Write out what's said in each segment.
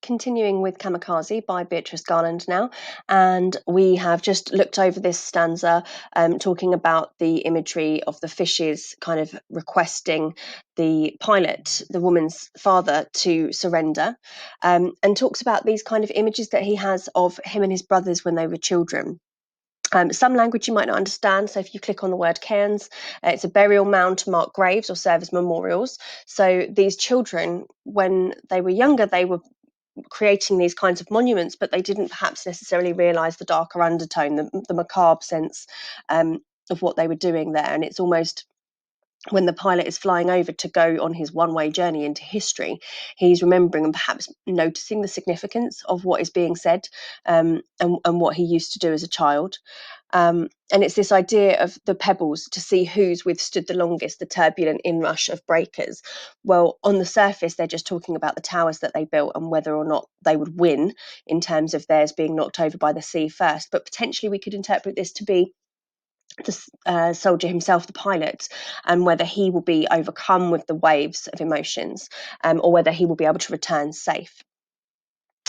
continuing with Kamikaze by Beatrice Garland now, and we have just looked over this stanza talking about the imagery of the fishes kind of requesting the pilot, the woman's father, to surrender, and talks about these kind of images that he has of him and his brothers when they were children. Some language you might not understand, so if you click on the word cairns, it's a burial mound to mark graves or serve as memorials. So these children, when they were younger, they were creating these kinds of monuments, but they didn't perhaps necessarily realise the darker undertone, the macabre sense of what they were doing there. And it's almost, when the pilot is flying over to go on his one-way journey into history, he's remembering and perhaps noticing the significance of what is being said, and what he used to do as a child. And it's this idea of the pebbles to see who's withstood the longest the turbulent inrush of breakers. Well, on the surface, they're just talking about the towers that they built and whether or not they would win in terms of theirs being knocked over by the sea first. But potentially we could interpret this to be the soldier himself, the pilot, and whether he will be overcome with the waves of emotions, or whether he will be able to return safe.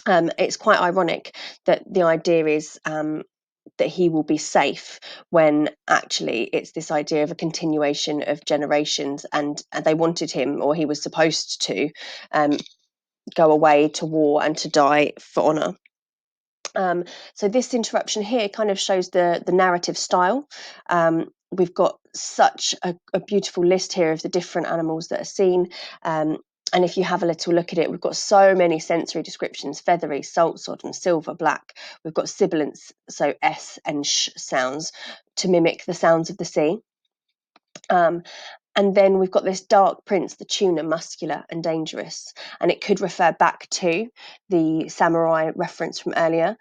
It's quite ironic that the idea is that he will be safe when actually it's this idea of a continuation of generations, and they wanted him, or he was supposed to go away to war and to die for honour. So this interruption here kind of shows the narrative style. We've got such a beautiful list here of the different animals that are seen. And if you have a little look at it, we've got so many sensory descriptions: feathery, salt sodden, silver, black. We've got sibilants, so S and sh sounds, to mimic the sounds of the sea. And then we've got this dark prince, the tuna, muscular and dangerous. And it could refer back to the samurai reference from earlier.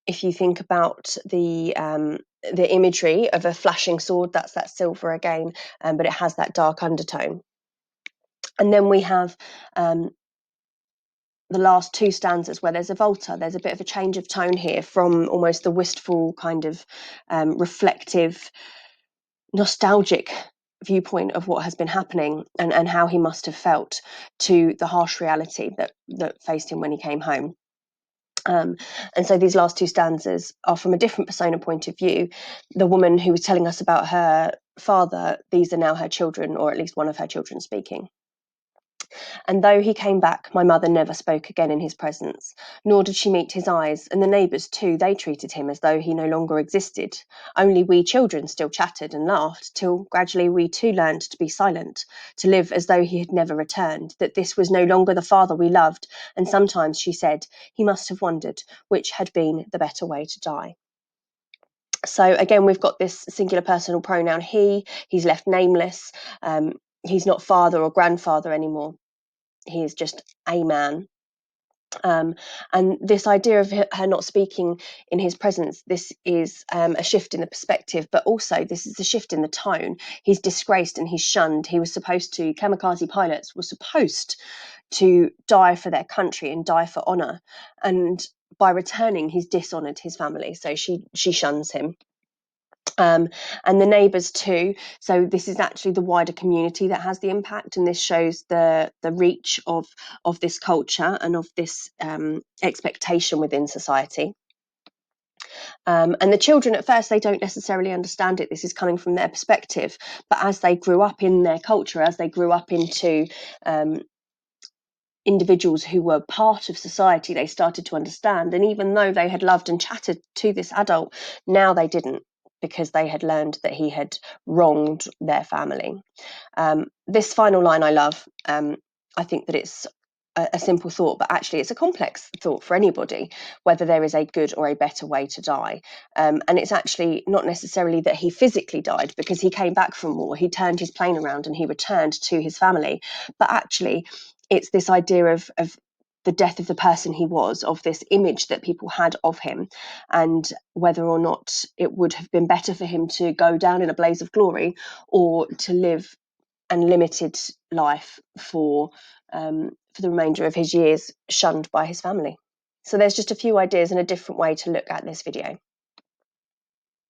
If you think about the imagery of a flashing sword, that's that silver again, but it has that dark undertone. And then we have the last two stanzas where there's a volta. There's a bit of a change of tone here from almost the wistful kind of reflective, nostalgic viewpoint of what has been happening and how he must have felt, to the harsh reality that faced him when he came home. And so these last two stanzas are from a different persona point of view. The woman who was telling us about her father, these are now her children, or at least one of her children, speaking. And though he came back, my mother never spoke again in his presence, nor did she meet his eyes, and the neighbours too, they treated him as though he no longer existed. Only we children still chattered and laughed, till gradually we too learned to be silent, to live as though he had never returned, that this was no longer the father we loved, and sometimes she said he must have wondered which had been the better way to die. So again, we've got this singular personal pronoun he. He's left nameless. He's not father or grandfather anymore. He is just a man. And this idea of her not speaking in his presence, this is a shift in the perspective, but also this is a shift in the tone. He's disgraced and he's shunned. Kamikaze pilots were supposed to die for their country and die for honour. And by returning, he's dishonoured his family. So she shuns him. And the neighbours too. So this is actually the wider community that has the impact, and this shows the reach of this culture and of this expectation within society. And the children, at first, they don't necessarily understand it. This is coming from their perspective, but as they grew up in their culture, as they grew up into individuals who were part of society, they started to understand. And even though they had loved and chatted to this adult, now they didn't, because they had learned that he had wronged their family. This final line I love. I think that it's a simple thought, but actually it's a complex thought for anybody, whether there is a good or a better way to die. And it's actually not necessarily that he physically died, because he came back from war, he turned his plane around and he returned to his family. But actually it's this idea of the death of the person he was, of this image that people had of him, and whether or not it would have been better for him to go down in a blaze of glory, or to live an limited life for the remainder of his years, shunned by his family. So there's just a few ideas and a different way to look at this video.